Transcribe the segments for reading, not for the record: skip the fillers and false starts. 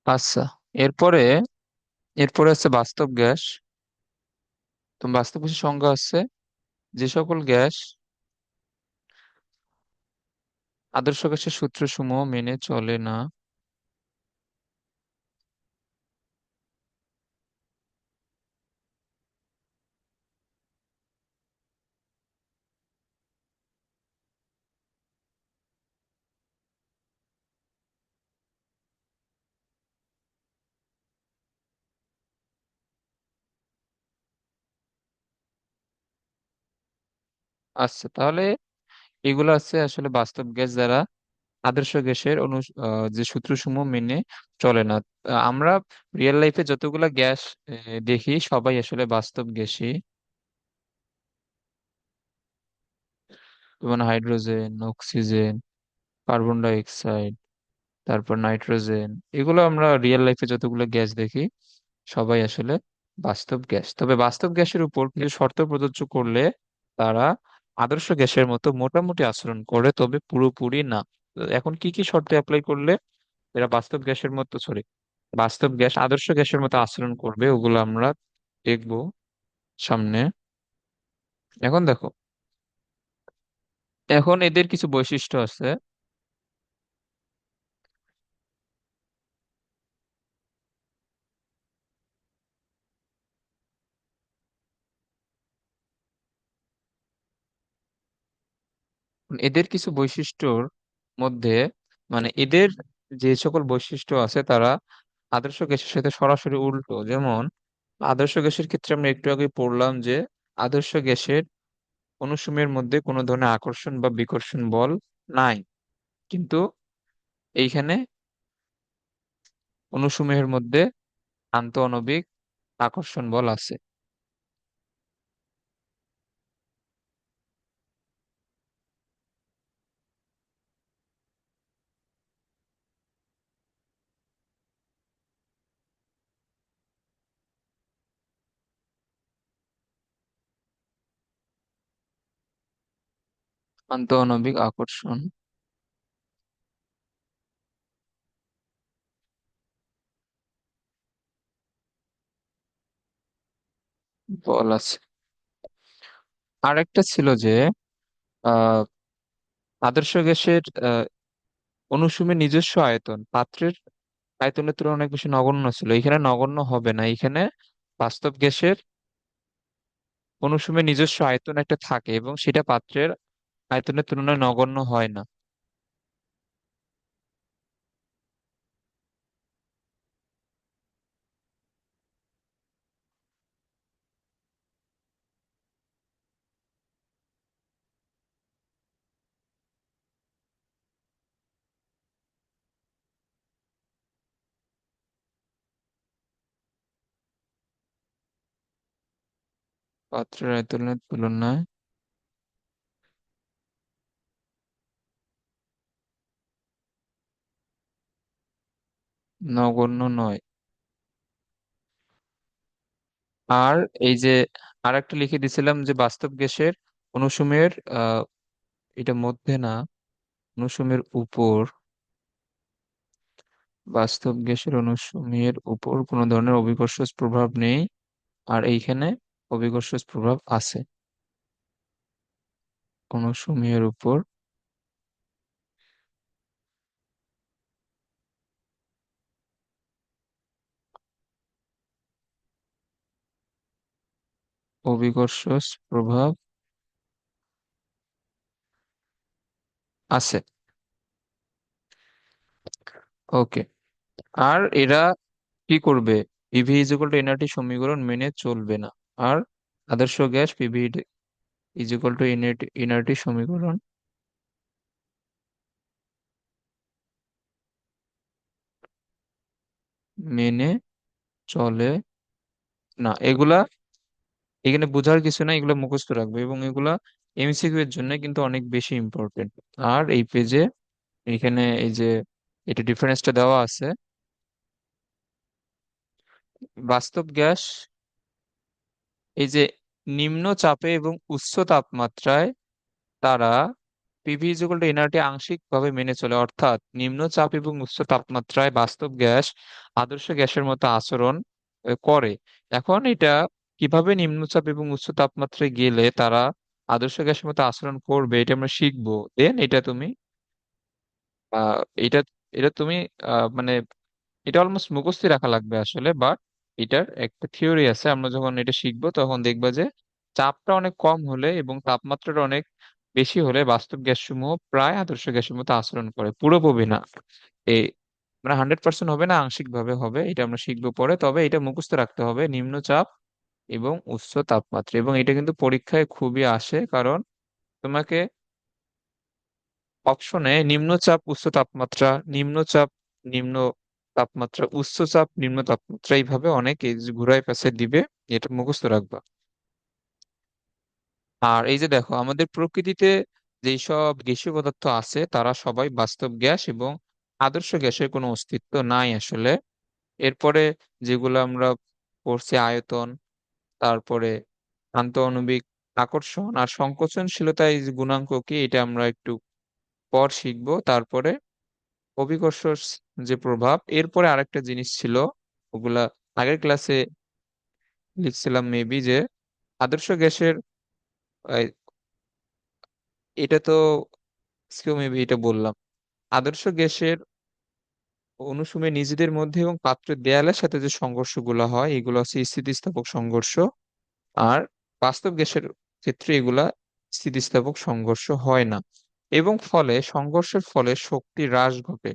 আচ্ছা, এরপরে এরপরে আছে বাস্তব গ্যাস। তো বাস্তব গ্যাসের সংজ্ঞা হচ্ছে যে সকল গ্যাস আদর্শ গ্যাসের সূত্রসমূহ মেনে চলে না। আচ্ছা, তাহলে এগুলো আছে আসলে বাস্তব গ্যাস যারা আদর্শ গ্যাসের যে সূত্রসমূহ মেনে চলে না। আমরা রিয়েল লাইফে যতগুলা গ্যাস দেখি সবাই আসলে বাস্তব গ্যাসই। যেমন hydrogen, oxygen, carbon die oxide, তারপর নাইট্রোজেন। এগুলো আমরা রিয়েল লাইফে যতগুলো গ্যাস দেখি সবাই আসলে বাস্তব গ্যাস। তবে বাস্তব গ্যাসের উপর কিছু শর্ত প্রযোজ্য করলে তারা আদর্শ গ্যাসের মতো মোটামুটি আচরণ করে, তবে পুরোপুরি না। এখন কি কি শর্তে অ্যাপ্লাই করলে এরা বাস্তব গ্যাসের মতো, সরি, বাস্তব গ্যাস আদর্শ গ্যাসের মতো আচরণ করবে, ওগুলো আমরা দেখবো সামনে। এখন দেখো, এখন এদের কিছু বৈশিষ্ট্য আছে। এদের কিছু বৈশিষ্ট্যর মধ্যে, মানে এদের যে সকল বৈশিষ্ট্য আছে তারা আদর্শ গ্যাসের সাথে সরাসরি উল্টো। যেমন আদর্শ গ্যাসের ক্ষেত্রে আমরা একটু আগে পড়লাম যে আদর্শ গ্যাসের অনুসমূহের মধ্যে কোনো ধরনের আকর্ষণ বা বিকর্ষণ বল নাই, কিন্তু এইখানে অনুসমূহের মধ্যে আন্তঃআণবিক আকর্ষণ বল আছে। আন্তঃআণবিক আকর্ষণ বল আছে। আরেকটা ছিল যে আহ আদর্শ গ্যাসের অনুসুমের নিজস্ব আয়তন পাত্রের আয়তনের তুলনায় অনেক বেশি নগণ্য ছিল। এখানে নগণ্য হবে না, এখানে বাস্তব গ্যাসের অনুসুমের নিজস্ব আয়তন একটা থাকে এবং সেটা পাত্রের আয়তনের তুলনায় নগণ্য হয় না। পাত্রের আয়তনের তুলনায় নগণ্য নয়। আর এই যে আরেকটা লিখে দিছিলাম যে বাস্তব গ্যাসের অনুসুমের এটা মধ্যে না, অনুসুমের উপর, বাস্তব গ্যাসের অনুসুমের উপর কোনো ধরনের অভিকর্ষ প্রভাব নেই। আর এইখানে অভিকর্ষ প্রভাব আছে অনুসুমের উপর। অভিকর্ষ প্রভাব আছে। ওকে। আর এরা কি করবে? PV is equal two nRT সমীকরণ মেনে চলবে না। আর আদর্শ gas PV is equal two nRT সমীকরণ মেনে চলে না। এগুলা এখানে বোঝার কিছু না, এগুলো মুখস্থ রাখবে এবং এগুলা এমসিকিউ এর জন্য কিন্তু অনেক বেশি ইম্পর্টেন্ট। আর এই পেজে এখানে এই যে এটা ডিফারেন্সটা দেওয়া আছে। বাস্তব গ্যাস এই যে নিম্ন চাপে এবং উচ্চ তাপমাত্রায় তারা পিভি ইকুয়াল টু এনআরটি আংশিক ভাবে মেনে চলে, অর্থাৎ নিম্ন চাপ এবং উচ্চ তাপমাত্রায় বাস্তব গ্যাস আদর্শ গ্যাসের মতো আচরণ করে। এখন এটা কিভাবে নিম্নচাপ এবং উচ্চ তাপমাত্রায় গেলে তারা আদর্শ গ্যাসের মতো আচরণ করবে এটা আমরা শিখবো। দেন এটা তুমি আহ এটা এটা তুমি মানে এটা অলমোস্ট মুখস্থ রাখা লাগবে আসলে, বাট এটার একটা থিওরি আছে। আমরা যখন এটা শিখবো তখন দেখবা যে চাপটা অনেক কম হলে এবং তাপমাত্রাটা অনেক বেশি হলে বাস্তব গ্যাস সমূহ প্রায় আদর্শ গ্যাসের মতো আচরণ করে, পুরোপুরি না। এই মানে 100% হবে না, আংশিক ভাবে হবে, এটা আমরা শিখবো পরে। তবে এটা মুখস্থ রাখতে হবে, নিম্নচাপ এবং উচ্চ তাপমাত্রা। এবং এটা কিন্তু পরীক্ষায় খুবই আসে, কারণ তোমাকে অপশনে নিম্নচাপ উচ্চ তাপমাত্রা, নিম্নচাপ নিম্ন তাপমাত্রা, উচ্চ চাপ নিম্ন তাপমাত্রা, এইভাবে অনেক এই যে ঘুরায় পেঁচায় দিবে। এটা মুখস্থ রাখবা। আর এই যে দেখো, আমাদের প্রকৃতিতে যেই সব গ্যাসীয় পদার্থ আছে তারা সবাই বাস্তব গ্যাস, এবং আদর্শ গ্যাসের কোনো অস্তিত্ব নাই আসলে। এরপরে যেগুলো আমরা পড়ছি, আয়তন, তারপরে আন্তঃআণবিক আকর্ষণ আর সংকোচনশীলতা, এই যে গুণাঙ্ক কি, এটা আমরা একটু পর শিখবো। তারপরে অভিকর্ষ যে প্রভাব, এরপরে আরেকটা জিনিস ছিল, ওগুলা আগের ক্লাসে লিখছিলাম মেবি, যে আদর্শ গ্যাসের আহ, এটা তো মেবি এটা বললাম, আদর্শ গ্যাসের অনুসুমে নিজেদের মধ্যে এবং পাত্রের দেয়ালের সাথে যে সংঘর্ষগুলো হয় এগুলো হচ্ছে স্থিতিস্থাপক সংঘর্ষ। আর বাস্তব গ্যাসের ক্ষেত্রে এগুলা স্থিতিস্থাপক সংঘর্ষ হয় না, এবং ফলে সংঘর্ষের ফলে শক্তি হ্রাস ঘটে।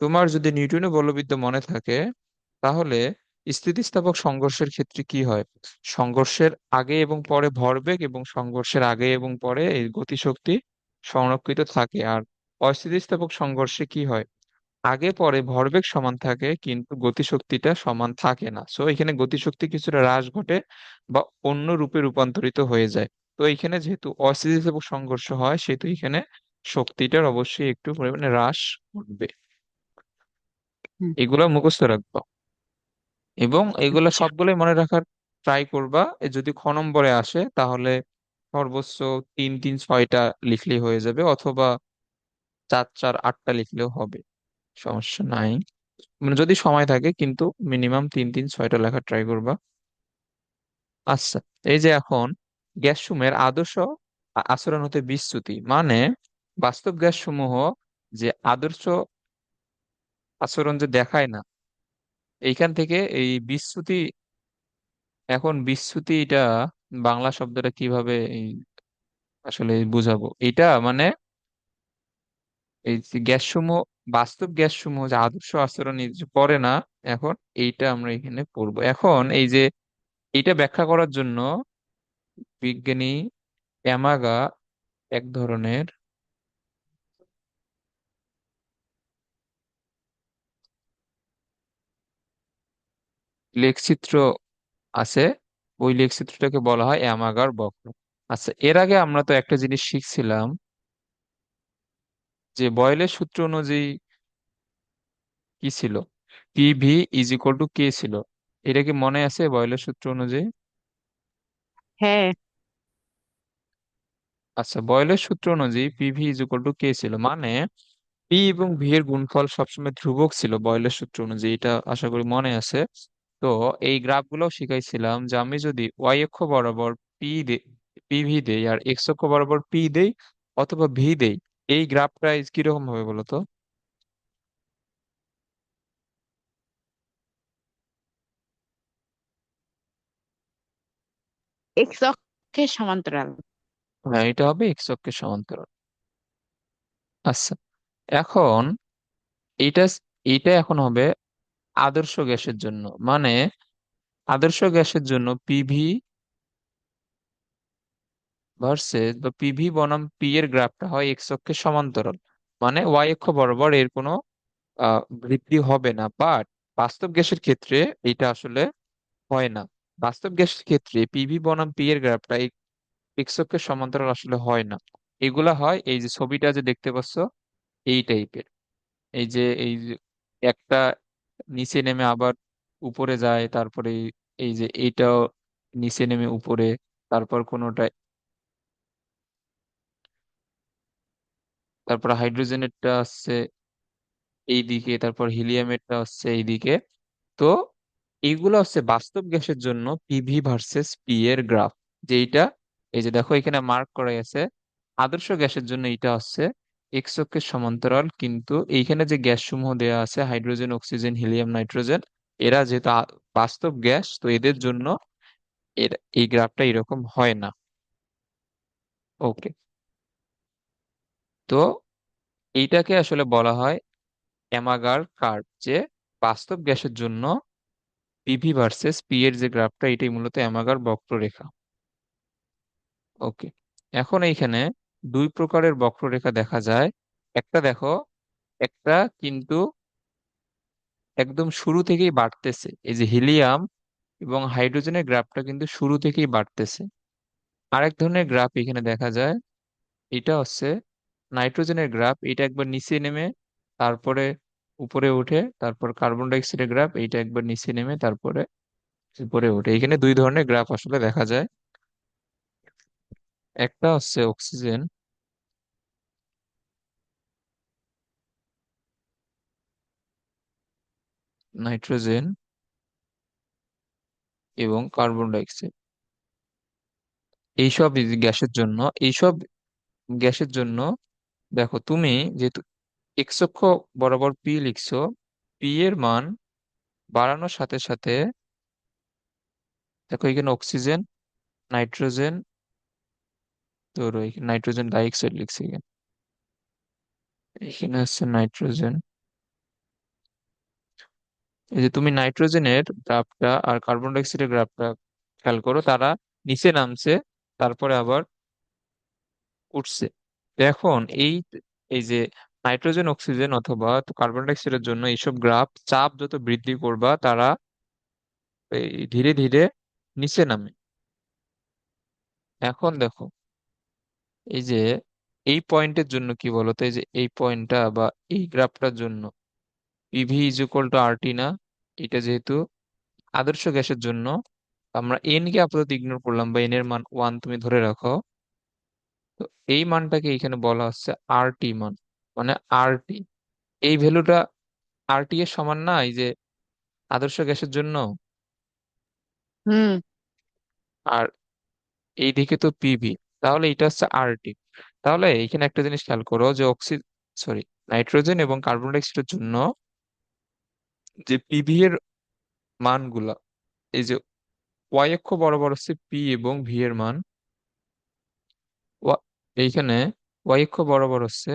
তোমার যদি নিউটনের বলবিদ্যা মনে থাকে, তাহলে স্থিতিস্থাপক সংঘর্ষের ক্ষেত্রে কি হয়? সংঘর্ষের আগে এবং পরে ভরবেগ, এবং সংঘর্ষের আগে এবং পরে এই গতিশক্তি সংরক্ষিত থাকে। আর অস্থিতিস্থাপক সংঘর্ষে কি হয়? আগে পরে ভরবেগ সমান থাকে কিন্তু গতিশক্তিটা সমান থাকে না। সো এখানে গতিশক্তি কিছুটা হ্রাস ঘটে বা অন্য রূপে রূপান্তরিত হয়ে যায়। তো এখানে যেহেতু অস্থিতিস্থাপক সংঘর্ষ হয়, সেহেতু এখানে শক্তিটার অবশ্যই একটু পরিমাণে হ্রাস ঘটবে। হুম। এগুলো মুখস্থ রাখবো, এবং এগুলো আচ্ছা। সবগুলোই মনে রাখার ট্রাই করবা। যদি খ নম্বরে আসে তাহলে সর্বোচ্চ 3 3 6টা লিখলেই হয়ে যাবে, অথবা 4 4 8টা লিখলেও হবে, সমস্যা নাই। মানে যদি সময় থাকে, কিন্তু মিনিমাম 3 3 6টা লেখা ট্রাই করবা। আচ্ছা, এই যে এখন গ্যাস সমূহের আদর্শ আচরণ হতে বিশ্রুতি, মানে বাস্তব গ্যাস সমূহ যে আদর্শ আচরণ যে দেখায় না, এইখান থেকে এই বিশ্রুতি। এখন বিশ্রুতি এটা বাংলা শব্দটা কিভাবে আসলে বুঝাবো এটা, মানে এই যে গ্যাস সমূহ, বাস্তব গ্যাস সমূহ যে আদর্শ আচরণ এই যে করে না, এখন এইটা আমরা এখানে পড়বো। এখন এই যে এটা ব্যাখ্যা করার জন্য বিজ্ঞানী অ্যামাগা এক ধরনের লেখচিত্র আছে, ওই লেখচিত্রটাকে বলা হয় অ্যামাগার বক্র। আচ্ছা, এর আগে আমরা তো একটা জিনিস শিখছিলাম, যে বয়েলের সূত্র অনুযায়ী কি ছিল, পিভি ইজ ইকুয়াল টু কে ছিল। এটা কি মনে আছে বয়েলের সূত্র অনুযায়ী? হ্যাঁ। আচ্ছা, বয়েলের সূত্র অনুযায়ী পিভি ইজ ইকুয়াল টু কে ছিল, মানে পি এবং ভি এর গুণফল সবসময় ধ্রুবক ছিল বয়েলের সূত্র অনুযায়ী, এটা আশা করি মনে আছে। তো এই গ্রাফগুলো শিখাইছিলাম যে আমি যদি ওয়াই অক্ষ বরাবর পি দে পিভি দেই আর এক্স অক্ষ বরাবর পি দেই অথবা ভি দেই, এই গ্রাফটা কিরকম হবে বলো তো? এক্স অক্ষের সমান্তরাল। হ্যাঁ, এটা হবে এক্স অক্ষের সমান্তরাল। আচ্ছা, এখন এইটা এইটা এখন হবে আদর্শ গ্যাসের জন্য, মানে আদর্শ গ্যাসের জন্য পিভি ভার্সেস বা পিভি বনাম পি এর গ্রাফটা হয় এক্স অক্ষের সমান্তরাল, মানে ওয়াই অক্ষ বরাবর এর কোনো বৃদ্ধি হবে না। বাট বাস্তব গ্যাসের ক্ষেত্রে এটা আসলে হয় না। বাস্তব গ্যাসের ক্ষেত্রে পিভি বনাম পি এর গ্রাফটা এক্স অক্ষের সমান্তরাল আসলে হয় না। এগুলা হয় এই যে ছবিটা যে দেখতে পাচ্ছ, এই টাইপের। এই যে একটা নিচে নেমে আবার উপরে যায়, তারপরে এই যে এইটাও নিচে নেমে উপরে, তারপর কোনোটা তারপর হাইড্রোজেনেরটা আসছে এইদিকে, তারপর হিলিয়ামেরটা হচ্ছে এইদিকে। তো এইগুলো হচ্ছে বাস্তব গ্যাসের জন্য পিভি ভার্সেস পি এর গ্রাফ, যেইটা এই যে দেখো এখানে মার্ক করা আছে। আদর্শ গ্যাসের জন্য এটা হচ্ছে এক্স অক্ষের সমান্তরাল, কিন্তু এইখানে যে গ্যাস সমূহ দেওয়া আছে হাইড্রোজেন, অক্সিজেন, হিলিয়াম, নাইট্রোজেন, এরা যেহেতু বাস্তব গ্যাস, তো এদের জন্য এর এই গ্রাফটা এরকম হয় না। ওকে। তো এইটাকে আসলে বলা হয় অ্যামাগার কার্ভ, যে বাস্তব গ্যাসের জন্য পিভি ভার্সেস পি এর যে গ্রাফটা, এটাই মূলত অ্যামাগার বক্ররেখা। ওকে। এখন এইখানে দুই প্রকারের বক্ররেখা দেখা যায়। একটা দেখো, একটা কিন্তু একদম শুরু থেকেই বাড়তেছে, এই যে হিলিয়াম এবং হাইড্রোজেনের গ্রাফটা কিন্তু শুরু থেকেই বাড়তেছে। আরেক ধরনের গ্রাফ এখানে দেখা যায়, এটা হচ্ছে নাইট্রোজেনের গ্রাফ, এটা একবার নিচে নেমে তারপরে উপরে উঠে, তারপর কার্বন ডাই অক্সাইডের গ্রাফ, এইটা একবার নিচে নেমে তারপরে উপরে ওঠে। এখানে দুই ধরনের গ্রাফ আসলে দেখা যায়। একটা হচ্ছে অক্সিজেন, নাইট্রোজেন এবং কার্বন ডাই অক্সাইড, এইসব গ্যাসের জন্য, এইসব গ্যাসের জন্য দেখো তুমি যেহেতু এক্স অক্ষ বরাবর পি লিখছো, পি এর মান বাড়ানোর সাথে সাথে দেখো এখানে অক্সিজেন, নাইট্রোজেন, তোর ওই নাইট্রোজেন ডাই অক্সাইড লিখছি এখানে, এখানে হচ্ছে নাইট্রোজেন। এই যে তুমি নাইট্রোজেনের গ্রাফটা আর কার্বন ডাই অক্সাইডের গ্রাফটা খেয়াল করো, তারা নিচে নামছে তারপরে আবার উঠছে। তো এখন এই যে নাইট্রোজেন, অক্সিজেন অথবা কার্বন ডাই অক্সাইডের জন্য এইসব গ্রাফ চাপ যত বৃদ্ধি করবা তারা এই ধীরে ধীরে নিচে নামে। এখন দেখো এই যে এই পয়েন্টের জন্য কি বলতো, এই যে এই পয়েন্টটা বা এই গ্রাফটার জন্য PV is equal to R টি না, এটা যেহেতু আদর্শ গ্যাসের জন্য আমরা এন কে আপাতত ইগনোর করলাম, বা এন এর মান ওয়ান তুমি ধরে রাখো। তো এই মানটাকে এখানে বলা হচ্ছে আর টি মান, মানে আর টি, এই ভ্যালুটা আর টি এর সমান না এই যে আদর্শ গ্যাসের জন্য। হুম। আর এই দিকে তো পিভি, তাহলে এটা হচ্ছে আর টি। তাহলে এখানে একটা জিনিস খেয়াল করো যে সরি, নাইট্রোজেন এবং কার্বন ডাই অক্সাইডের জন্য যে পিভি এর মানগুলা, এই যে ওয়াই অক্ষ বরাবর হচ্ছে পি এবং ভি এর মান, এইখানে ওয়াই অক্ষ বরাবর হচ্ছে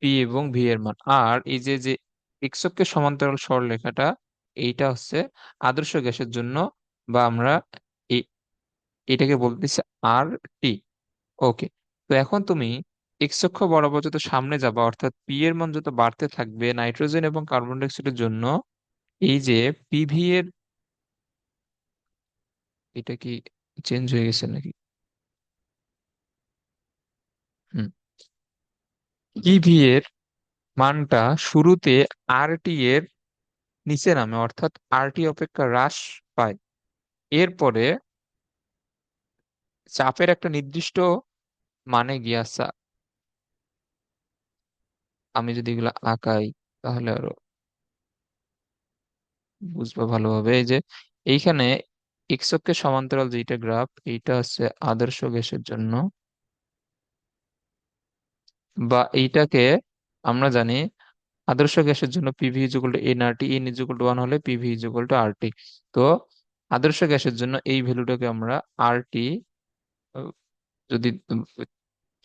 পি এবং ভি এর মান, আর এই যে যে এক্স অক্ষের সমান্তরাল সরলরেখাটা, এইটা হচ্ছে আদর্শ গ্যাসের জন্য, বা আমরা এই এটাকে বলতেছি আর টি। ওকে। তো এখন তুমি এক্স অক্ষ বরাবর যত সামনে যাবা, অর্থাৎ পি এর মান যত বাড়তে থাকবে নাইট্রোজেন এবং কার্বন ডাই অক্সাইডের জন্য, এই যে পিভি এর, এটা কি চেঞ্জ হয়ে গেছে নাকি? হুম। পিভি এর মানটা শুরুতে আর টি এর নিচে নামে, অর্থাৎ আর টি অপেক্ষা হ্রাস পায়। এরপরে চাপের একটা নির্দিষ্ট মানে গিয়ে আমি যদি এগুলো আঁকাই তাহলে আরো বুঝবো ভালোভাবে। এই যে এইখানে এক্স অক্ষের সমান্তরাল যেটা গ্রাফ, এইটা হচ্ছে আদর্শ গ্যাসের জন্য, বা এইটাকে আমরা জানি আদর্শ গ্যাসের জন্য PV is equal to N R T, N is equal to one হলে PV is equal to R T. তো আদর্শ গ্যাসের জন্য এই ভ্যালুটাকে আমরা আর টি যদি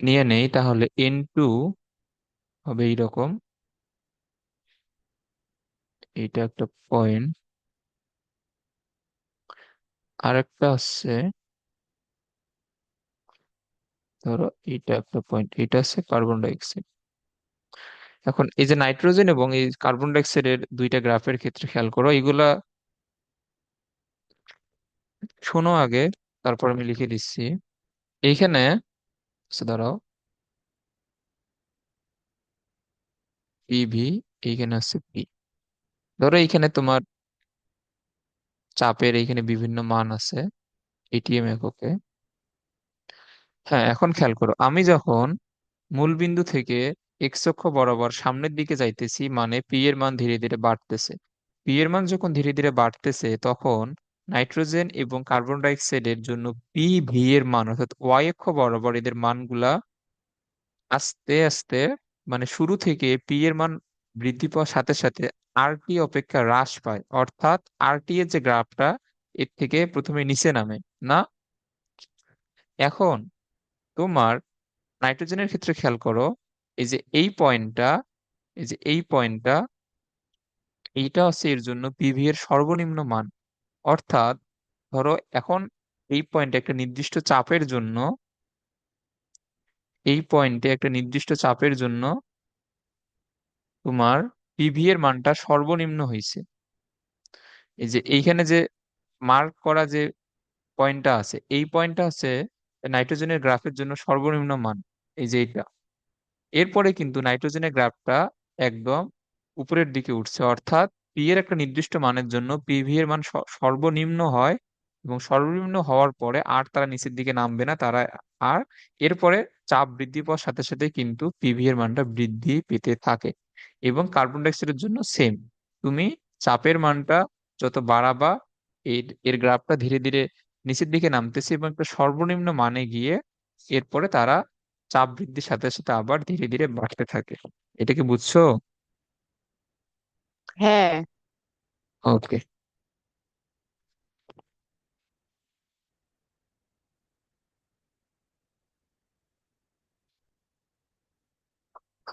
নিয়ে নেই, তাহলে এন টু হবে এইরকম, এইটা একটা পয়েন্ট। আর একটা হচ্ছে ধরো এইটা একটা পয়েন্ট, এটা হচ্ছে কার্বন ডাই অক্সাইড। এখন এই যে নাইট্রোজেন এবং এই কার্বন ডাই অক্সাইডের দুইটা গ্রাফের ক্ষেত্রে খেয়াল করো, এগুলা শোনো আগে, তারপর আমি লিখে দিচ্ছি। এইখানে আচ্ছা দাঁড়াও, পিভি, এইখানে আছে পি। ধরো এইখানে তোমার চাপের এইখানে বিভিন্ন মান আছে এটিএম এককে। হ্যাঁ, এখন খেয়াল করো, আমি যখন মূলবিন্দু থেকে এক্স অক্ষ বরাবর সামনের দিকে যাইতেছি, মানে পি এর মান ধীরে ধীরে বাড়তেছে। পি এর মান যখন ধীরে ধীরে বাড়তেছে, তখন নাইট্রোজেন এবং কার্বন ডাই অক্সাইডের জন্য পি ভি এর মান, অর্থাৎ ওয়াই অক্ষ বরাবর এদের মানগুলা আস্তে আস্তে, মানে শুরু থেকে পি এর মান বৃদ্ধি পাওয়ার সাথে সাথে আর টি অপেক্ষা হ্রাস পায়, অর্থাৎ আর টি এর যে গ্রাফটা এর থেকে প্রথমে নিচে নামে না। এখন তোমার নাইট্রোজেনের ক্ষেত্রে খেয়াল করো, এই যে এই পয়েন্টটা, এই যে এই পয়েন্টটা, এইটা হচ্ছে এর জন্য পিভি এর সর্বনিম্ন মান। অর্থাৎ ধরো এখন এই পয়েন্টে একটা নির্দিষ্ট চাপের জন্য, এই পয়েন্টে একটা নির্দিষ্ট চাপের জন্য তোমার পিভি এর মানটা সর্বনিম্ন হয়েছে। এই যে এইখানে যে মার্ক করা যে পয়েন্টটা আছে, এই পয়েন্টটা হচ্ছে নাইট্রোজেনের গ্রাফের জন্য সর্বনিম্ন মান, এই যে এইটা। এরপরে কিন্তু নাইট্রোজেনের গ্রাফটা একদম উপরের দিকে উঠছে, অর্থাৎ পি এর একটা নির্দিষ্ট মানের জন্য পিভি এর মান সর্বনিম্ন হয়, এবং সর্বনিম্ন হওয়ার পরে আর তারা নিচের দিকে নামবে না তারা। আর এরপরে চাপ বৃদ্ধি পাওয়ার সাথে সাথে কিন্তু পিভি এর মানটা বৃদ্ধি পেতে থাকে। এবং কার্বন ডাই অক্সাইডের জন্য সেম। তুমি চাপের মানটা যত বাড়াবা, এর এর গ্রাফটা ধীরে ধীরে নিচের দিকে নামতেছে এবং একটা সর্বনিম্ন মানে গিয়ে এরপরে তারা চাপ বৃদ্ধির সাথে সাথে আবার ধীরে ধীরে বাড়তে থাকে। এটা কি বুঝছো? হ্যাঁ। ওকে।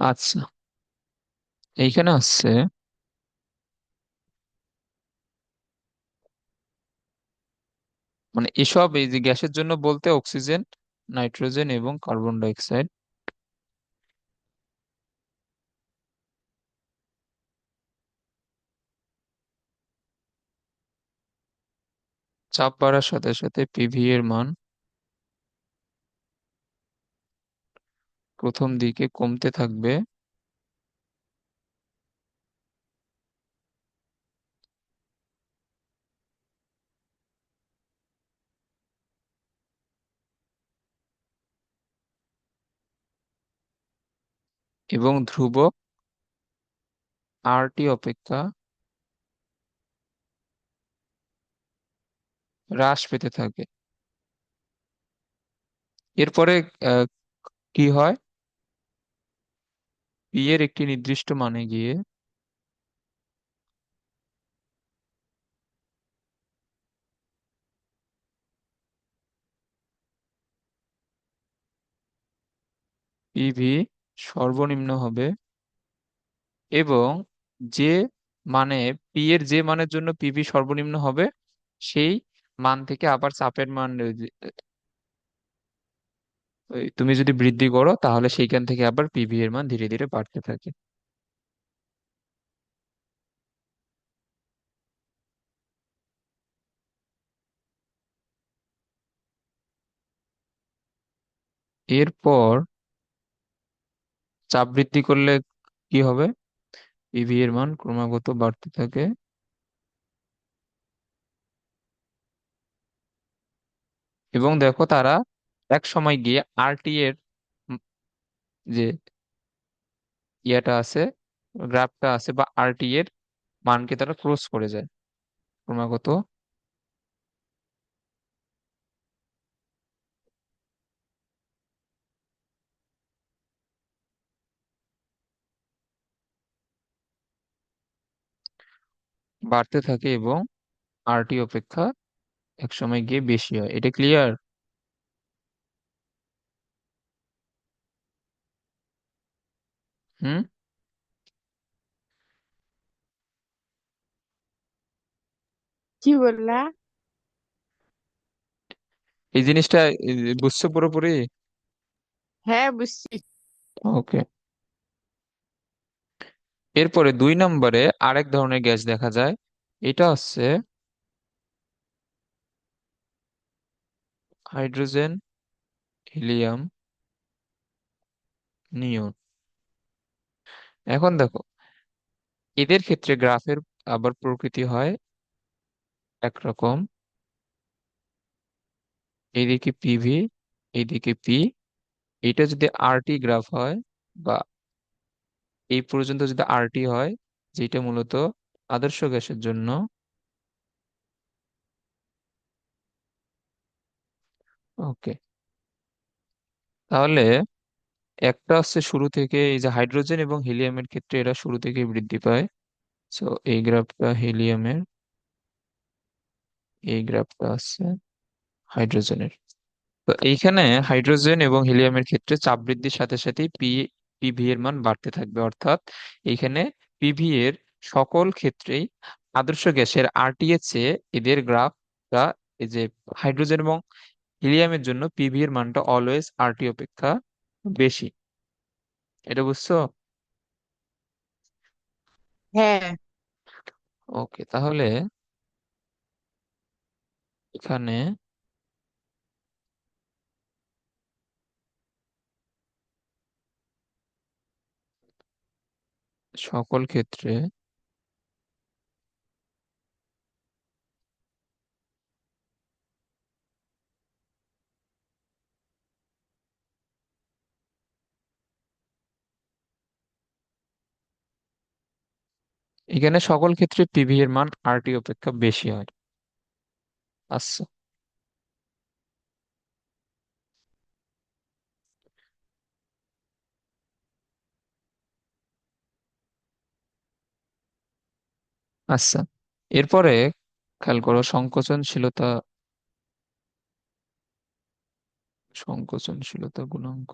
আচ্ছা, এইখানে আসছে, মানে এসব এই যে গ্যাসের জন্য বলতে অক্সিজেন, নাইট্রোজেন এবং কার্বন ডাই অক্সাইড, চাপ বাড়ার সাথে সাথে পিভি এর মান প্রথম দিকে কমতে থাকবে, এবং ধ্রুবক আর টি অপেক্ষা হ্রাস পেতে থাকে। এরপরে আহ, কি হয়, পি এর একটি নির্দিষ্ট মানে গিয়ে পিভি সর্বনিম্ন হবে, এবং যে মানে পি এর যে মানের জন্য পিভি সর্বনিম্ন হবে, সেই মান থেকে আবার চাপের মান তুমি যদি বৃদ্ধি করো, তাহলে সেইখান থেকে আবার পিভি এর মান ধীরে ধীরে বাড়তে থাকে। এরপর চাপ বৃদ্ধি করলে কি হবে, পিভি এর মান ক্রমাগত বাড়তে থাকে, এবং দেখো তারা এক সময় গিয়ে আরটি এর উম যে ইয়েটা আছে, গ্রাফটা আছে, বা আরটি এর মানকে তারা ক্রস করে যায়, ক্রমাগত বাড়তে থাকে, এবং আরটি অপেক্ষা এক সময় গিয়ে বেশি হয়। এটা ক্লিয়ার? হুম। কি বললা? এই জিনিসটা বুঝছো পুরোপুরি? হ্যাঁ, বুঝছি। ওকে। এরপরে 2 নম্বরে আরেক ধরনের গ্যাস দেখা যায়। এটা হচ্ছে হাইড্রোজেন, হিলিয়াম, নিয়ন। এখন দেখো, এদের ক্ষেত্রে গ্রাফের আবার প্রকৃতি হয় একরকম, এইদিকে পিভি, এইদিকে পি, এটা যদি আরটি গ্রাফ হয়, বা এই পর্যন্ত যদি আরটি হয়, যেটা মূলত আদর্শ গ্যাসের জন্য। ওকে, তাহলে একটা হচ্ছে শুরু থেকে, এই যে হাইড্রোজেন এবং হিলিয়ামের ক্ষেত্রে এরা শুরু থেকে বৃদ্ধি পায়। সো এই গ্রাফটা হিলিয়ামের, এই গ্রাফটা আছে হাইড্রোজেনের। তো এইখানে হাইড্রোজেন এবং হিলিয়ামের ক্ষেত্রে চাপ বৃদ্ধির সাথে সাথে পিভি এর মান বাড়তে থাকবে, অর্থাৎ এইখানে পিভি এর সকল ক্ষেত্রেই আদর্শ গ্যাসের আরটি এর চেয়ে এদের গ্রাফটা, এই যে হাইড্রোজেন এবং হিলিয়ামের জন্য পিভি এর মানটা অলওয়েজ আরটি অপেক্ষা বেশি। এটা বুঝছো? হ্যাঁ। ওকে, তাহলে এখানে সকল ক্ষেত্রে, এখানে সকল ক্ষেত্রে পিভি এর মান আরটি অপেক্ষা বেশি হয়। আচ্ছা। আচ্ছা, এরপরে খেয়াল করো সংকোচনশীলতা, সংকোচনশীলতা গুণাঙ্ক।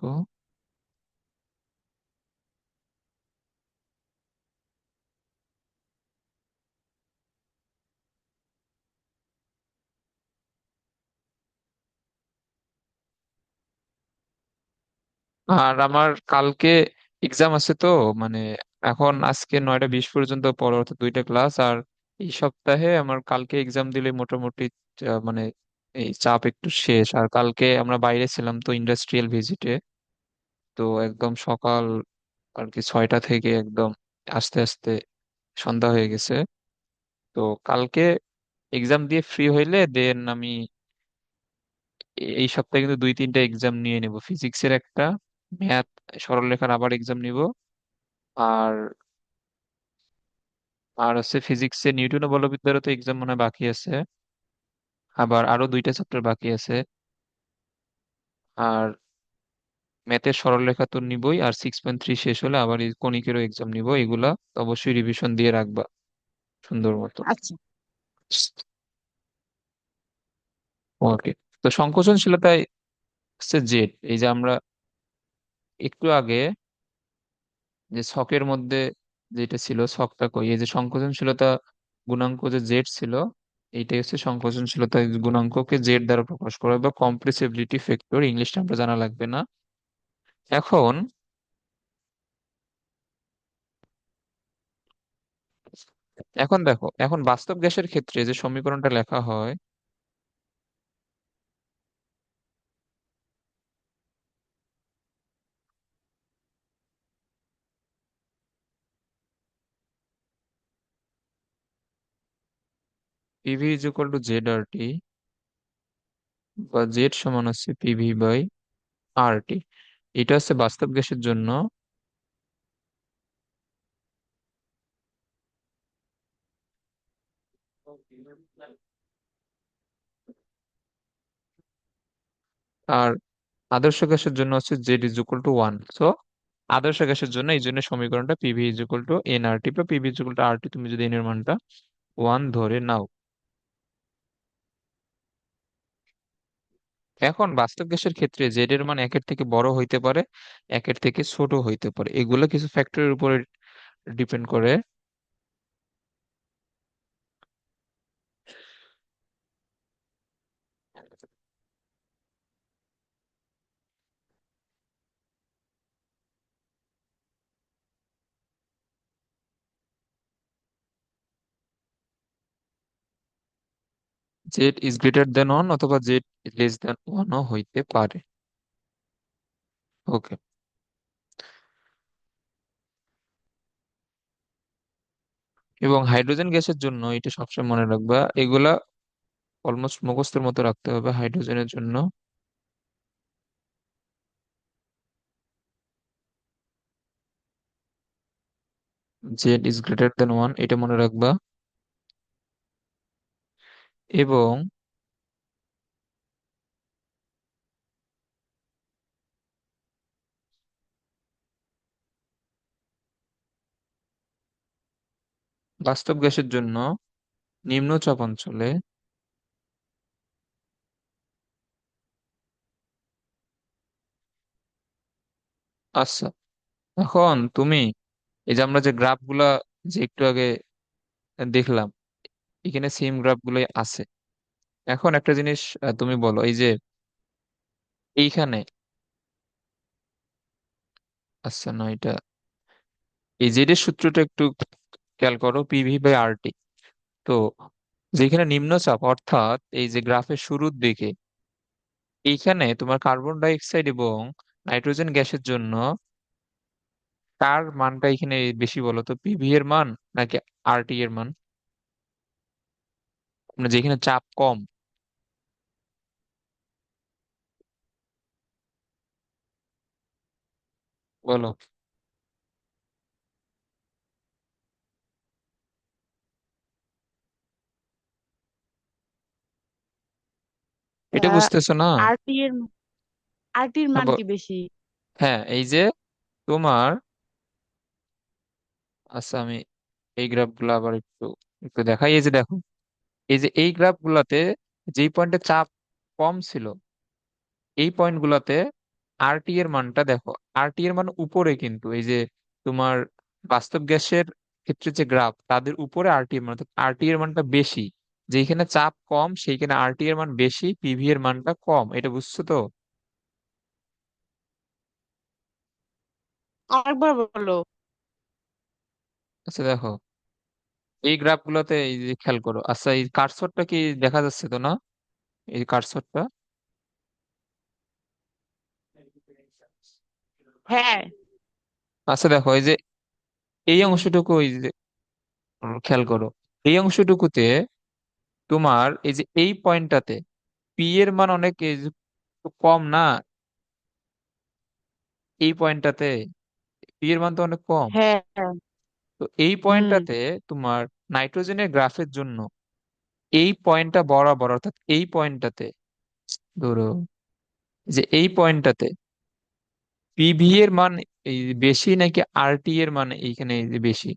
আর আমার কালকে এক্সাম আছে তো, মানে এখন আজকে 9টা 20 পর্যন্ত পড়া, অর্থাৎ 2টা ক্লাস। আর এই সপ্তাহে আমার কালকে এক্সাম দিলে মোটামুটি মানে এই চাপ একটু শেষ। আর কালকে আমরা বাইরে ছিলাম তো, ইন্ডাস্ট্রিয়াল ভিজিটে। তো একদম সকাল আর কি 6টা থেকে একদম আস্তে আস্তে সন্ধ্যা হয়ে গেছে। তো কালকে এক্সাম দিয়ে ফ্রি হইলে দেন আমি এই সপ্তাহে কিন্তু 2-3টা এক্সাম নিয়ে নেব। ফিজিক্সের একটা, ম্যাথ সরলরেখার আবার এক্সাম নিব। আর আর হচ্ছে ফিজিক্সে নিউটন ও বলবিদ্যারও তো এক্সাম মনে হয় বাকি আছে। আবার আরো 2টা চ্যাপ্টার বাকি আছে। আর ম্যাথের সরলরেখা তো নিবই, আর 6.3 শেষ হলে আবার এই কণিকেরও এক্সাম নিব। এগুলা তো অবশ্যই রিভিশন দিয়ে রাখবা সুন্দর মতো। আচ্ছা। ওকে, তো সংকোচনশীলতায় হচ্ছে জেড, এই যে আমরা একটু আগে যে ছকের মধ্যে যেটা ছিল, ছকটা কই, এই যে সংকোচনশীলতা গুণাঙ্ক যে জেড ছিল, এইটাই হচ্ছে সংকোচনশীলতা গুণাঙ্ককে জেড দ্বারা প্রকাশ করা হয়, বা কম্প্রেসিবিলিটি ফ্যাক্টর, ইংলিশটা আমরা জানা লাগবে না এখন। এখন দেখো, এখন বাস্তব গ্যাসের ক্ষেত্রে যে সমীকরণটা লেখা হয়, PV is equal to Z R T, বা জেড সমান হচ্ছে পিভি বাই আর টি। এটা হচ্ছে বাস্তব গ্যাসের জন্য। আর আদর্শ গ্যাসের জন্য হচ্ছে Z is equal to 1। So আদর্শ গ্যাসের জন্য এই জন্য সমীকরণটা PV is equal to N R T, বা PV is equal to R T, তুমি যদি এন এর মানটা 1 ধরে নাও। এখন বাস্তব গ্যাসের ক্ষেত্রে জেড এর মান একের থেকে বড় হইতে পারে, একের থেকে ছোট হইতে পারে, এগুলো কিছু ফ্যাক্টরের উপরে ডিপেন্ড করে। জেড ইজ গ্রেটার দেন 1 অথবা জেড লেস দেন 1ও হইতে পারে। ওকে, এবং হাইড্রোজেন গ্যাসের জন্য এটা সবসময় মনে রাখবা, এগুলা অলমোস্ট মুখস্থের মতো রাখতে হবে হাইড্রোজেনের জন্য। Z is greater than one, এটা মনে রাখবা। এবং বাস্তব গ্যাসের জন্য নিম্নচাপ অঞ্চলে, আচ্ছা এখন তুমি এই যে আমরা যে গ্রাফ গুলা যে একটু আগে দেখলাম, এখানে সেম গ্রাফ গুলোই আছে। এখন একটা জিনিস তুমি বলো, এই যে এইখানে, আচ্ছা না এটা, এই জেড এর সূত্রটা একটু খেয়াল করো, পিভি বাই আরটি। তো যেখানে নিম্নচাপ অর্থাৎ এই যে গ্রাফের শুরুর দিকে, এইখানে তোমার কার্বন ডাই অক্সাইড এবং নাইট্রোজেন গ্যাসের জন্য কার মানটা এখানে বেশি বলো তো, পিভি এর মান নাকি আরটি এর মান? মানে যেখানে চাপ কম, বলো। এটা বুঝতেছো না? আরটি এর আরটির হ্যাঁ মান কি বেশি? হ্যাঁ, এই যে তোমার, আচ্ছা আমি এই গ্রাফ গুলো আবার একটু একটু দেখাই। এই যে দেখো, এই যে এই গ্রাফ গুলাতে যেই পয়েন্টে চাপ কম ছিল, এই পয়েন্ট গুলাতে আরটি এর মানটা দেখো, আরটি এর মান উপরে, কিন্তু এই যে তোমার বাস্তব গ্যাসের ক্ষেত্রে যে গ্রাফ, তাদের উপরে আরটি এর মান, আরটি এর মানটা বেশি। যেখানে চাপ কম সেইখানে আরটি এর মান বেশি, পিভি এর মানটা কম, এটা বুঝছো তো? আরেকবার বলো। আচ্ছা দেখো, এই গ্রাফ গুলোতে এই যে খেয়াল করো, আচ্ছা এই কার্সরটা কি দেখা যাচ্ছে তো না, এই কার্সরটা? হ্যাঁ। আচ্ছা দেখো, এই যে এই অংশটুকু, এই যে খেয়াল করো, এই অংশটুকুতে তোমার এই যে এই পয়েন্টটাতে পি এর মান অনেক এই যে কম না, এই পয়েন্টটাতে পি এর মান তো অনেক কম। হ্যাঁ। তো এই হুম। পয়েন্টটাতে তোমার নাইট্রোজেনের গ্রাফের জন্য এই পয়েন্টটা বরাবর, অর্থাৎ এই পয়েন্টটাতে, ধরো যে এই পয়েন্টটাতে পিভি এর মান এই বেশি নাকি আরটি এর মান এইখানে এই যে বেশি?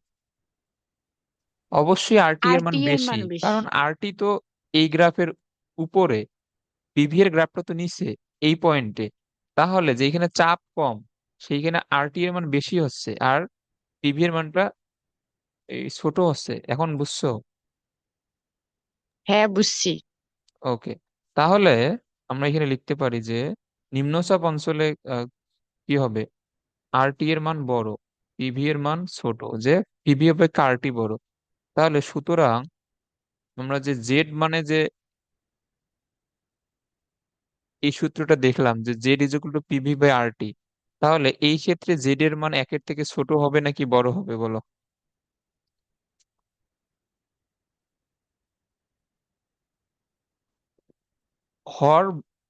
অবশ্যই আরটি এর মান আরটি এর বেশি, মান বেশি। কারণ আরটি তো এই গ্রাফের উপরে, পিভি এর গ্রাফটা তো নিচে এই পয়েন্টে। তাহলে যেখানে চাপ কম সেইখানে আরটি এর মান বেশি হচ্ছে, আর পিভি এর মানটা এই ছোট হচ্ছে। এখন বুঝছো? হ্যাঁ, বুঝছি। ওকে, তাহলে আমরা এখানে লিখতে পারি যে নিম্নচাপ অঞ্চলে কি হবে, আরটি এর মান বড়, পিভি এর মান ছোট, যে পিভি অপেক্ষা আরটি বড়। তাহলে সুতরাং আমরা যে জেড মানে যে এই সূত্রটা দেখলাম যে Z is equal to PV by RT, তাহলে এই ক্ষেত্রে জেড এর মান একের থেকে ছোট হবে নাকি বড় হবে বলো? হর,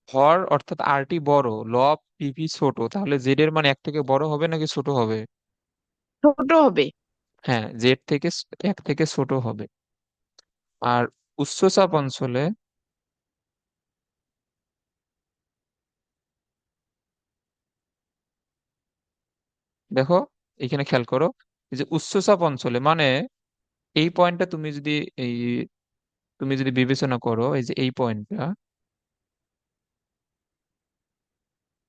হর অর্থাৎ আরটি বড়, লব পিভি ছোট, তাহলে জেড এর মান এক থেকে বড় হবে নাকি ছোট হবে? ছোট হবে। হ্যাঁ, জেড থেকে এক থেকে ছোট হবে। আর উচ্চচাপ অঞ্চলে দেখো, এখানে খেয়াল করো, এই যে উচ্চচাপ অঞ্চলে মানে এই পয়েন্টটা তুমি যদি এই তুমি যদি বিবেচনা করো, এই যে এই পয়েন্টটা,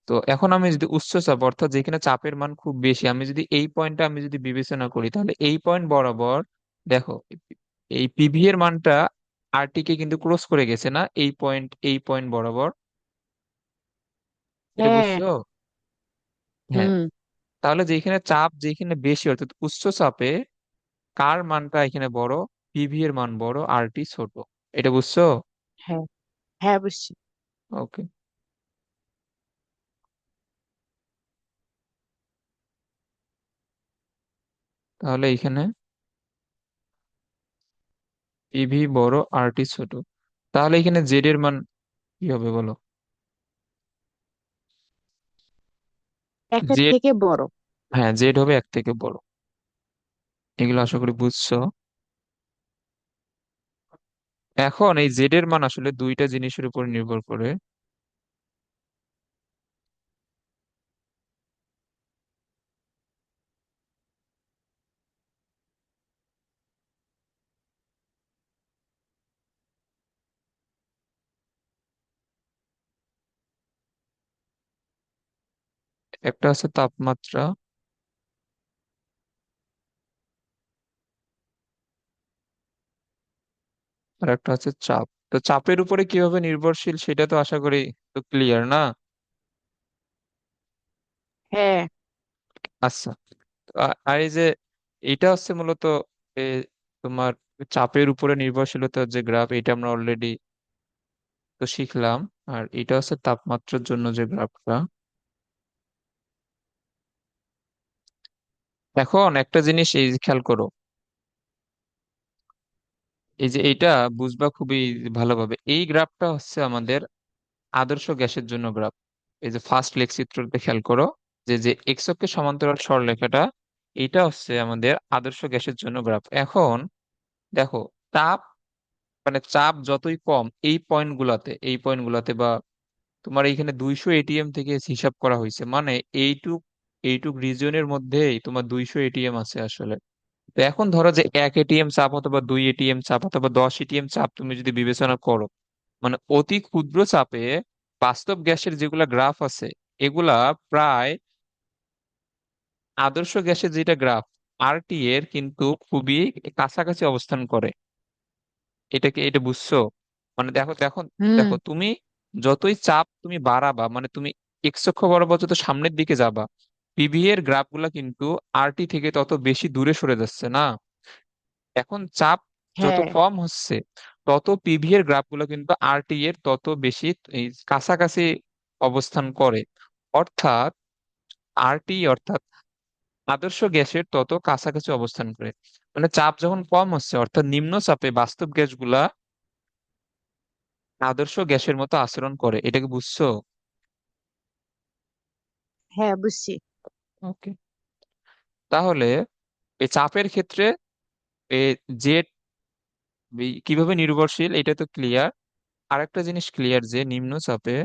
তো এখন আমি যদি উচ্চচাপ অর্থাৎ যেখানে চাপের মান খুব বেশি, আমি যদি এই পয়েন্টটা আমি যদি বিবেচনা করি, তাহলে এই পয়েন্ট বরাবর দেখো এই পিভি এর মানটা আরটি কে কিন্তু ক্রস করে গেছে না, এই পয়েন্ট বরাবর, এটা হ্যাঁ। বুঝছো? হ্যাঁ, হুম। তাহলে যেখানে চাপ যেখানে বেশি অর্থাৎ উচ্চ চাপে কার মানটা এখানে বড়, পিভি এর মান বড়, আরটি ছোট, এটা বুঝছো? হ্যাঁ। হ্যাঁ, বুঝছি। ওকে, তাহলে এখানে পিভি বড়, আরটি ছোট, তাহলে এখানে জেড এর মান কি হবে বলো? একের জেড, থেকে বড়। হ্যাঁ জেড হবে এক থেকে বড়। এগুলো আশা করি বুঝছো। এখন এই জেড এর মান আসলে দুইটা জিনিসের উপর নির্ভর করে। একটা আছে তাপমাত্রা, আর একটা আছে চাপ। তো চাপের উপরে কিভাবে নির্ভরশীল সেটা তো আশা করি তো ক্লিয়ার না। হ্যাঁ, আচ্ছা, আর এই যে এটা হচ্ছে মূলত এ, তোমার চাপের উপরে নির্ভরশীলতার যে গ্রাফ, এটা আমরা অলরেডি তো শিখলাম। আর এটা হচ্ছে তাপমাত্রার জন্য যে গ্রাফটা। এখন একটা জিনিস এই যে খেয়াল করো, এই যে এটা বুঝবা খুবই ভালোভাবে। এই গ্রাফটা হচ্ছে আমাদের আদর্শ গ্যাসের জন্য গ্রাফ। এই যে ফার্স্ট লেখচিত্রতে খেয়াল করো, যে যে এক্স অক্ষের সমান্তরাল সরলরেখাটা, এটা হচ্ছে আমাদের আদর্শ গ্যাসের জন্য গ্রাফ। এখন দেখো, তাপ মানে চাপ যতই কম এই পয়েন্ট গুলাতে বা তোমার এইখানে 200 ATM থেকে হিসাব করা হয়েছে, মানে এইটুক এইটুক রিজিয়নের মধ্যেই তোমার 200 ATM আছে আসলে। তো এখন ধরো যে 1 ATM চাপ অথবা 2 ATM চাপ অথবা 10 ATM চাপ তুমি যদি বিবেচনা করো, মানে অতি ক্ষুদ্র চাপে বাস্তব গ্যাসের যেগুলা গ্রাফ আছে, এগুলা প্রায় আদর্শ গ্যাসের যেটা গ্রাফ আরটি এর কিন্তু খুবই কাছাকাছি অবস্থান করে। এটা বুঝছো? মানে দেখো দেখো হুম, দেখো, তুমি যতই চাপ তুমি বাড়াবা, মানে তুমি এক্স অক্ষ বরাবর যত সামনের দিকে যাবা, পিভি এর গ্রাফ গুলা কিন্তু আরটি থেকে তত বেশি দূরে সরে যাচ্ছে না। এখন চাপ যত হ্যাঁ, কম হচ্ছে, তত পিভি এর গ্রাফ গুলো কিন্তু আরটি এর তত বেশি এই কাছাকাছি অবস্থান করে। অর্থাৎ অর্থাৎ আদর্শ গ্যাসের তত কাছাকাছি অবস্থান করে। মানে চাপ যখন কম হচ্ছে, অর্থাৎ নিম্ন চাপে বাস্তব গ্যাসগুলা আদর্শ গ্যাসের মতো আচরণ করে। এটাকে বুঝছো? হ্যাঁ, বুঝছি। ওকে। তাহলে এই চাপের ক্ষেত্রে এ জেট কিভাবে নির্ভরশীল এটা তো ক্লিয়ার। আরেকটা জিনিস ক্লিয়ার, যে নিম্ন চাপে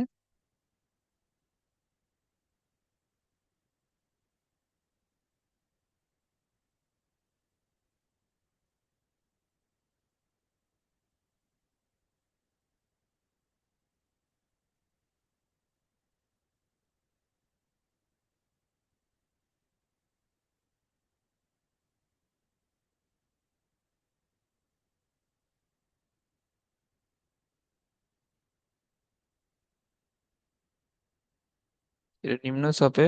নিম্ন চাপে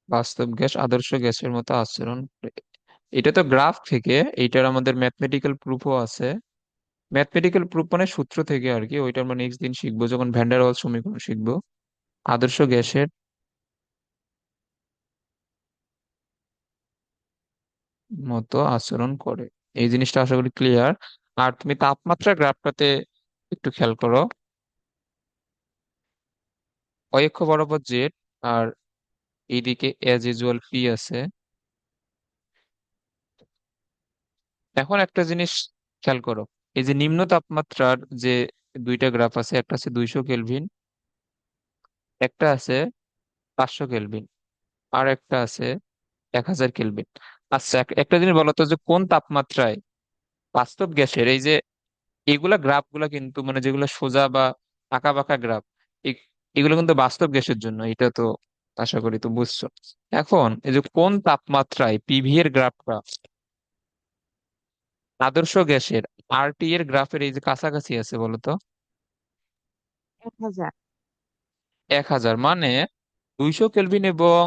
বাস্তব গ্যাস আদর্শ গ্যাসের মতো আচরণ করে। এটা তো গ্রাফ থেকে, এইটার আমাদের ম্যাথমেটিক্যাল প্রুফও আছে। ম্যাথমেটিক্যাল প্রুফ মানে সূত্র থেকে আর কি, ওইটা আমরা নেক্সট দিন শিখবো যখন ভ্যান ডার ওয়াল সমীকরণ শিখবো। আদর্শ গ্যাসের মতো আচরণ করে, এই জিনিসটা আশা করি ক্লিয়ার। আর তুমি তাপমাত্রা গ্রাফটাতে একটু খেয়াল করো, অক্ষ বরাবর জেড, আর এইদিকে অ্যাজ ইউজুয়াল পি আছে। এখন একটা জিনিস খেয়াল করো, এই যে নিম্ন তাপমাত্রার যে দুইটা গ্রাফ আছে, একটা আছে 200 কেলভিন, একটা আছে 500 কেলভিন, আর একটা আছে 1000 কেলভিন। আচ্ছা, একটা জিনিস বলো তো, যে কোন তাপমাত্রায় বাস্তব গ্যাসের এই যে এগুলা গ্রাফ গুলা কিন্তু মানে যেগুলো সোজা বা আঁকা বাঁকা গ্রাফ, এগুলো কিন্তু বাস্তব গ্যাসের জন্য, এটা তো আশা করি তো বুঝছো। এখন এই যে কোন তাপমাত্রায় পিভি এর গ্রাফটা আদর্শ গ্যাসের আরটি এর গ্রাফের এই যে কাছাকাছি আছে বলো তো? 1000। 1000, মানে 200 কেলভিন এবং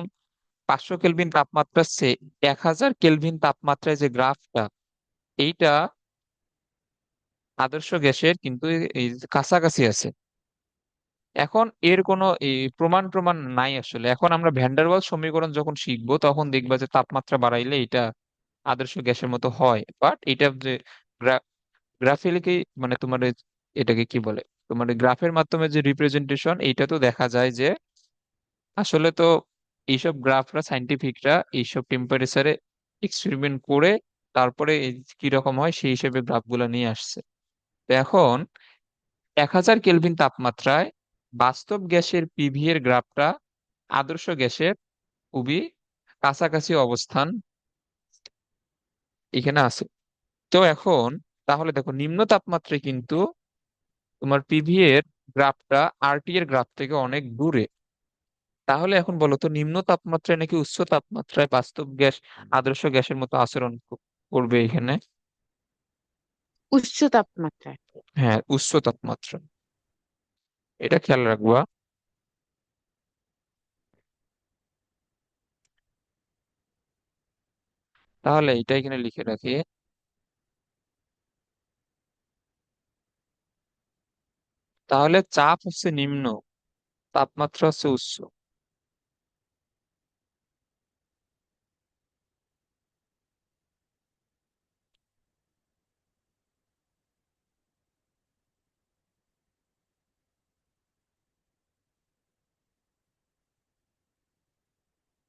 500 কেলভিন তাপমাত্রার চেয়ে 1000 কেলভিন তাপমাত্রায় যে গ্রাফটা, এইটা আদর্শ গ্যাসের কিন্তু এই যে কাছাকাছি আছে। এখন এর কোনো এই প্রমাণ প্রমাণ নাই আসলে। এখন আমরা ভ্যান্ডারওয়াল সমীকরণ যখন শিখবো তখন দেখবা যে তাপমাত্রা বাড়াইলে এটা আদর্শ গ্যাসের মতো হয়, বাট এটা যে গ্রাফিক্যালি মানে তোমার এটাকে কি বলে, তোমার গ্রাফের মাধ্যমে যে রিপ্রেজেন্টেশন, এইটা তো দেখা যায় যে আসলে তো এইসব গ্রাফরা সাইন্টিফিকরা এইসব টেম্পারেচারে এক্সপেরিমেন্ট করে তারপরে কি রকম হয় সেই হিসেবে গ্রাফগুলো নিয়ে আসছে। তো এখন 1000 কেলভিন তাপমাত্রায় বাস্তব গ্যাসের পিভি এর গ্রাফটা আদর্শ গ্যাসের খুবই কাছাকাছি অবস্থান এখানে আছে। তো এখন তাহলে দেখো নিম্ন তাপমাত্রায় কিন্তু তোমার পিভি এর গ্রাফটা আরটি এর গ্রাফ থেকে অনেক দূরে। তাহলে এখন বলো তো নিম্ন তাপমাত্রায় নাকি উচ্চ তাপমাত্রায় বাস্তব গ্যাস আদর্শ গ্যাসের মতো আচরণ করবে এখানে? উচ্চ তাপমাত্রায়। হ্যাঁ, উচ্চ তাপমাত্রা, এটা খেয়াল রাখবা। তাহলে এটা এখানে লিখে রাখি। তাহলে চাপ হচ্ছে নিম্ন, তাপমাত্রা হচ্ছে উচ্চ।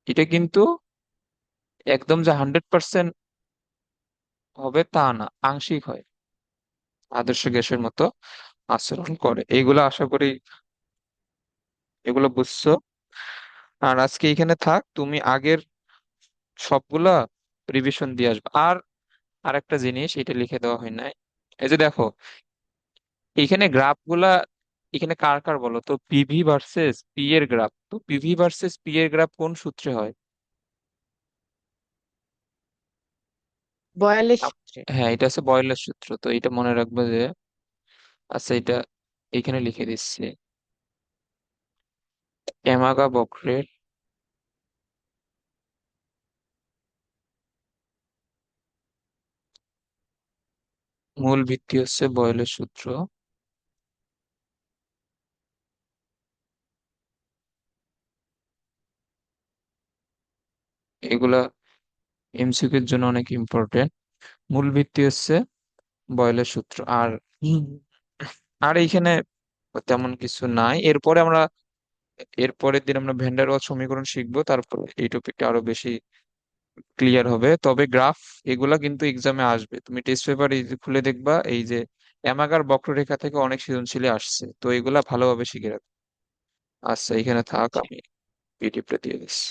এটা কিন্তু একদম যে 100% হবে তা না, আংশিক হয়, আদর্শ গ্যাসের মতো আচরণ করে। এগুলো আশা করি এগুলো বুঝছো। আর আজকে এখানে থাক, তুমি আগের সবগুলা রিভিশন দিয়ে আসবে। আর আরেকটা জিনিস এটা লিখে দেওয়া হয় নাই, এই যে দেখো এখানে গ্রাফ গুলা, এখানে কার কার বলো তো পিভি ভার্সেস পি এর গ্রাফ, তো পিভি ভার্সেস পি এর গ্রাফ কোন সূত্রে হয়? বয়ালের সূত্রে। হ্যাঁ, এটা হচ্ছে বয়লের সূত্র, তো এটা মনে রাখবে যে, আচ্ছা এটা এখানে লিখে দিচ্ছি। এমাগা বক্রের মূল ভিত্তি হচ্ছে বয়লের সূত্র। এগুলা এমসিকিউ এর জন্য অনেক ইম্পর্টেন্ট। মূল ভিত্তি হচ্ছে বয়লের সূত্র। আর হুম, আর এইখানে তেমন কিছু নাই। এরপরে আমরা এর পরের দিন আমরা ভ্যান ডার ওয়ালস সমীকরণ শিখবো, তারপর এই টপিকটা আরো বেশি ক্লিয়ার হবে। তবে গ্রাফ এগুলা কিন্তু এক্সামে আসবে, তুমি টেস্ট পেপার খুলে দেখবা এই যে অ্যামাগার বক্ররেখা থেকে অনেক সৃজনশীল আসছে, তো এগুলা ভালোভাবে শিখে রাখো। আচ্ছা এখানে থাক, আচ্ছা। আমি পিডিএফটা দিয়ে দিচ্ছি।